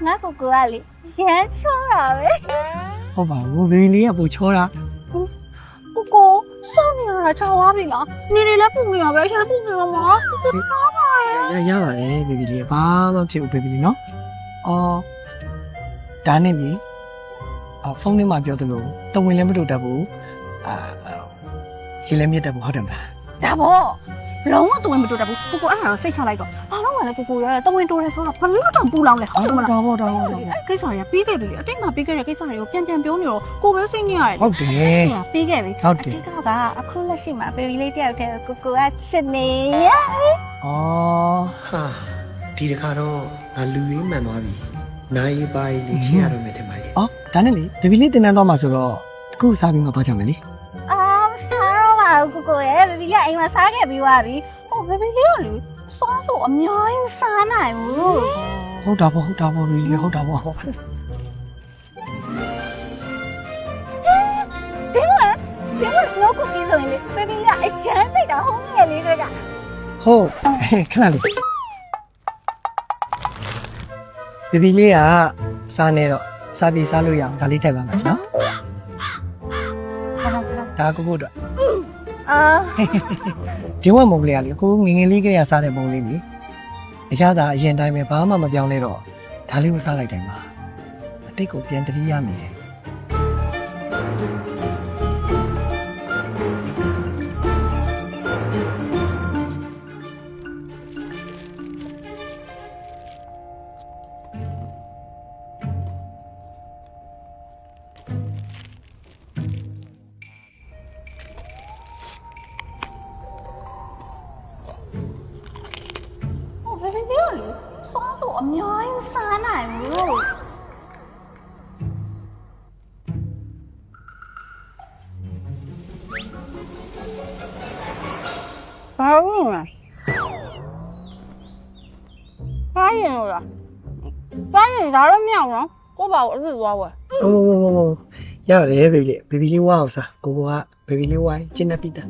ငါကိုကိုကလေရမ်းချောတာပဲ ဟုတ်ပါဘူးဘေဘီလေးကပူချောတာ ကိုကိုစောင့်နေရတာချောသွားပြီလားနေနေလည်းပူနေရပဲအရင်ပူနေမှာတော်တော်သားပါရဲ့ ရပါတယ်ဘေဘီလေးဘာမှဖြစ်ဘူးဘေဘီလေးနော်အော်ဒါနဲ့လေဖုန်းထဲမှာပြောသလိုတဝင်လည်းမတူတတ်ဘူးရှင်းလည်းမြတ်တတ်ဘူးဟုတ်တယ်မလား ဒါပေါ့လုံးဝတဝင်မတူတတ်ဘူးကိုကိုအဲ့ဒါတော့စိတ်ချလိုက်တော့ဘာလို့မှလဲကိုကိုရဲ့တဝင်တူတယ်ဆိုတော့ဘလို့တောင်ပူလောင်လဲဟုတ်တယ်မလား တော်ပေါ့ အဲ့ကိစ္စတွေကပြီးခဲ့ပြီလေအတိတ်မှာပြီးခဲ့တဲ့ကိစ္စတွေကိုပြန်ပြောနေတော့ကိုပဲစိတ်နေရတယ် ဟုတ်တယ် ပြီးခဲ့ပြီ ဟုတ်တယ် အတိတ်ကအခုလက်ရှိမှာဘေဘီလေးတယောက်တည်းကိုကိုကချစ်နေရ အော် ဟာဒီတခါတော့ငါလူရေးမှန်သွားပြီနိုင်ရေးပါရေးလေးချရတော့မယ်ထင်ပါရဲ့ အော်ဒါနဲ့လေဘေဘီလေးတင်တန်းသွားမှာဆိုတော့တခုစားပြီးမှသွားကြမယ်လေ စားတော့ပါဘူးကိုရဲ့ဘေဘီလေးအိမ်မှာစားခဲ့ပြီးသွားပြီဟိုဘေဘီလေးကလေစားတော့အများကြီးစားနိုင်ဘူး ဟုတ်တာပေါ့ဘေဘီလေးဟုတ်တာပေါ့ ဒီမှာစနိုးကူကီဆိုရင်လေဘေဘီလေးကအရန်ချိတ်တာဟုတ်ငယ်လေးတွေက ဟုတ်ခဏလေးဘေဘီလေးကစားနေတော့စားပြီးစားလို့ရအောင်ဒါလေးထည့်သွားမယ်နော်ဒါကိုကိုတော့ အာ ဒီဝက်မုံလေးကလေကိုငငယ်လေးကလေးကစားတဲ့ပုံလေးကြီးအရသာအရင်တိုင်းပဲဘာမှမပြောင်းလဲတော့ဒါလေးကိုစားလိုက်တိုင်းမှာအတိတ်ကိုပြန်တတိယမိတယ်ဘေဘီလေးကလေစားတော့အများကြီးစားနိုင်ဘူးဘာလို့လဲစားရင်လားစားရင်ဒါတော့မရအောင်နော်ကိုယ့်ဘာကိုအစ်စ်သွားဝယ် ဟုတ်ရတယ်ဘေဘီလေးဝါအောင်စားကိုကဘေဘီလေးဝိုင်းကျင်းနေပြီတာ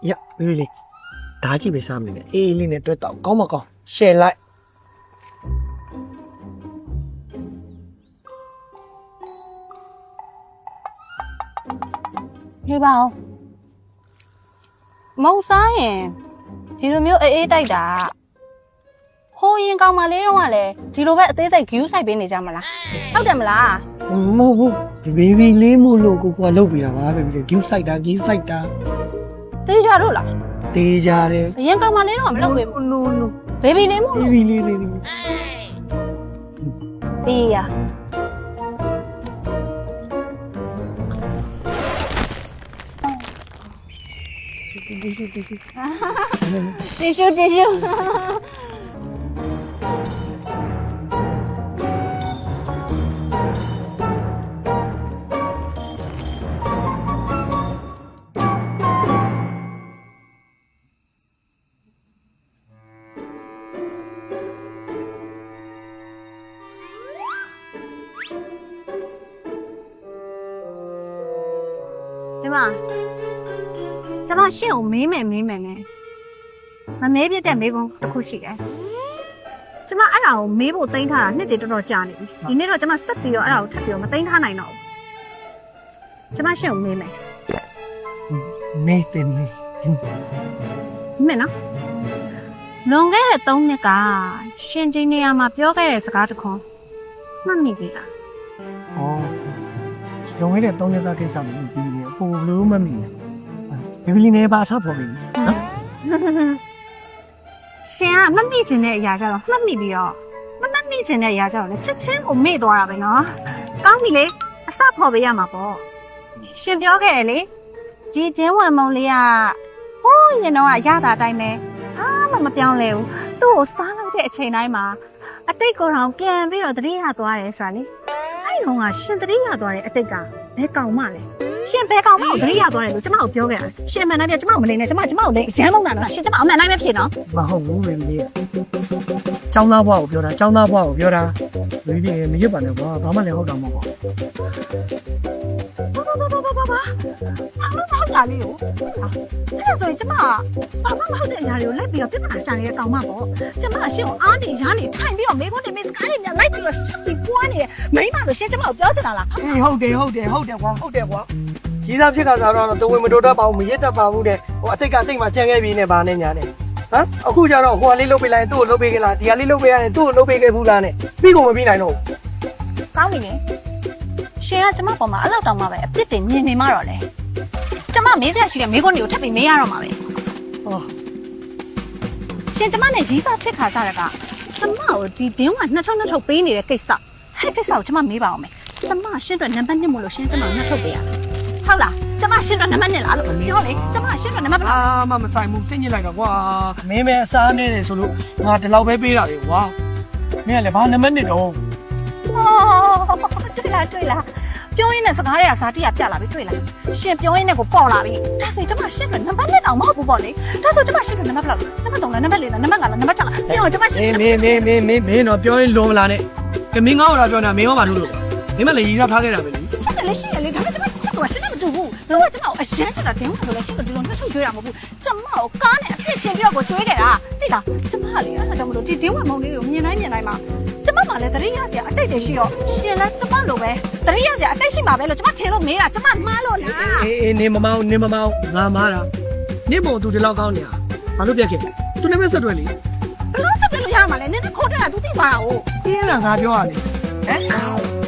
ရဘေဘီလေးဒါကြည့်ပဲစားမယ်လေအေးလေးနဲ့တွဲတော့ကောင်းမကောင်းရှယ်လိုက် ဒီပါအောင်မဟုတ်စားရင်ဒီလိုမျိုးအေးတိုက်တာဟိုရင်ကောင်မလေးတော့ကလည်းဒီလိုပဲအသေးစိတ် view ဆိုင်ပေးနေကြမလားဟုတ်တယ်မလား မဟုတ်ဘူးဘေဘီလေးမို့လို့ကိုကလုတ်ပြတာပါဘေဘီလေးဂူးဆိုင်တာကြီးဆိုင်တာ သိကြတော့လား တေးကြတယ် အရင်ကောင်မလေးတော့မလုပ်ပေးဘူး နူ ဘေဘီလေးမို့ ဘေဘီလေး ပေးရတီရှူဒီမှာကျွန်တော်ရှင့်ကိုမေးမယ်နဲ့မမေးပြတဲ့မေးခွန်းတစ်ခုရှိတယ်ကျွန်မအဲ့ဒါကိုမေးဖို့တင်ထားတာနှစ်တည်းတော်တော်ကြာနေပြီဒီနေ့တော့ကျွန်မစက်ပြီးတော့အဲ့ဒါကိုထပ်ပြီးတော့မတင်ထားနိုင်တော့ဘူးကျွန်မရှင့်ကိုမေးမယ် နေတယ်နေ မယ်နော်လွန်ခဲ့တဲ့3နှစ်ကရှင်ဒီနေရာမှာပြောခဲ့တဲ့စကားတစ်ခွန်းမှတ်မိပြီလား ဩရုံးခဲ့တဲ့3ရက်ကကိစ္စကိုပြီးပြီပို့လို့မမိဘူးဘေဘီလေးနေပါစားဖို့ပြီနော် ရှင်ကမှတ်မိခြင်းတဲ့အရာကြတော့မှတ်မိပြီးတော့မမှတ်မိခြင်းတဲ့အရာကြတော့လည်းချက်ချင်းကိုမေ့သွားတာပဲနော်ကောင်းပြီလေအစဖော်ပေးရမှာပေါ့ရှင်ပြောခဲ့တယ်လေဒီကျင်းဝင်မုံလေးကဟိုးရင်တော့ရတာတိုင်းပဲအားမပြောင်းလဲဘူးသူ့ကိုစားလိုက်တဲ့အချိန်တိုင်းမှာအတိတ်ကိုယ်တော်ပြန်ပြီးတော့တတိယသွားတယ်ဆိုတာလေအဲ့ဒီကရှင်တတိယသွားတဲ့အတိတ်ကဘယ်ကောင်မှလဲရှင်ဘယ်ကောင်မှကိုတတိယသွားတယ်လို့ကျမကိုပြောခဲ့တာရှင်မှန်တိုင်းပြကျမကိုမလိမ့်နဲ့ကျမကိုလိမ့်ရမ်းမုန်းတာနော်ရှင်ကျမအမှန်တိုင်းပဲဖြစ်နော် မဟုတ်ဘူးဘေဘီလေးចောင်းသားဘွားကိုပြောတာចောင်းသားဘွားကိုပြောတာဘေဘီလေးမရစ်ပါနဲ့ကွာဘာမှလည်းဟုတ်တာမဟုတ်ပါဘူး ဟုတ်လားလေကိုအဲ့ဒါဆိုရင်ကျမဘာမှမဟုတ်တဲ့အရာတွေကိုလိုက်ပြီးတော့ပြဿနာရှာနေတဲ့ကောင်မပေါ့ကျမရှင်းကိုအားနေရနေထိုင်ပြီးတော့မေခွန်းတင်မေစကားတွေများလိုက်ပြီးတော့ချက်ပြီးပွားနေတယ်မိမဆိုရှင်းကျမကိုပြောချင်တာလား ဟုတ်တယ်ကွာကြီးစားဖြစ်တာဆိုတော့တဝင်မတိုးတတ်ပါဘူးမရစ်တတ်ပါဘူးတဲ့ဟိုအတိတ်ကအတိတ်မှာကြံခဲ့ပြီးနေပါနဲ့ညာနဲ့ဟမ်အခုကျတော့ဟိုကလေးလုတ်ပေးလိုက်သူ့ကိုလုတ်ပေးကြလားဒီကလေးလုတ်ပေးရတယ်သူ့ကိုလုတ်ပေးခဲ့ဘူးလားနဲ့ပြီးကုန်မပြီးနိုင်တော့ ကောင်းပြီလေရှင်ကကျမပေါ်မှာအဲ့လောက်တောင်မှပဲအပြစ်တင်မြင်နေမှတော့လေကျမမေးစရာရှိတဲ့မေခွန်းတွေကိုထပ်ပြီးမေးရတော့မှာပဲ ဟော ရှင်ကျမနဲ့ရီးစားဖြစ်ခါကြတဲ့ကကျမကိုဒီဒင်းကနှစ်ထုတ်ပေးနေတဲ့ကိစ္စဟဲ့ကိစ္စကိုကျမမေးပါအောင်မယ်ကျမရှင်းအတွက်နံပါတ်1မို့လို့ရှင်းကျမနှစ်ထုတ်ပေးရမယ်ဟုတ်လားကျမရှင်းအတွက်နံပါတ်1လားလို့ပြောလေကျမရှင်းအတွက်နံပါတ်ဘယ် အာမဆိုင်ဘူးစိတ်ညစ်လိုက်တော့ကွာမင်းမဲအစားနေတယ်ဆိုလို့ငါဒီလောက်ပဲပေးတာလေကွာမင်းကလည်းဘာနံပါတ်1တော့ တွေ့လားပြောရင်းနဲ့စကားတွေကဇာတိရပြလာပြီတွေ့လားရှင်ပြောရင်းနဲ့ကိုပေါ်လာပြီဒါဆိုကျမရှင်းအတွက်နံပါတ်1တောင်မဟုတ်ဘူးပေါ့လေဒါဆိုကျမရှင်းအတွက်နံပါတ်ဘယ်လောက်လဲနံပါတ်3လားနံပါတ်4လားနံပါတ်5လားနံပါတ်6လားပြောကျမရှင်း မင်းတော့ပြောရင်လွန်မလားနဲ့ကမင်းငါ့ကိုလာပြောနေတာမင်းရောပါလို့လို့မင်းမလည်းရည်စားထားခဲ့တာပဲလေ ဟုတ်တယ်လေရှင်းတယ်လေဒါပေမဲ့ကျမချက်တော့ရှင်းတယ်မတူဘူးသူကကျမကိုအရန်ချတာတင်းမှာဆိုလဲရှင်းတော့ဒီလိုနှစ်ထုတ်ကြွေးတာမဟုတ်ဘူးကျမကိုကားနဲ့အပြစ်တင်ပြီးတော့ကိုကြွေးခဲ့တာသိလားကျမလေအဲ့ဒါကြောင့်မလို့ဒီတင်းဝင်မုံလေးကိုမြင်တိုင်းမှာကျမမှလည်းတရိယာစရာအတိတ်တွေရှိတော့ရှင်လည်းကျမလိုပဲတရိယာစရာအတိတ်ရှိမှာပဲလို့ကျမထင်လို့မေးတာကျမမှားလို့လား အေးနေမမောင်းငါမားတာနေမို့သူဒီလောက်ကောင်းနေတာဘာလို့ပြက်ခဲ့သူလည်းမဆက်တွေ့လေ ဘလို့စပ်ပြလို့ရမှာလဲနင်ကခိုးတက်တာ तू သိသွားတာ哦 တင်းရတာငါပြောရလေဟမ်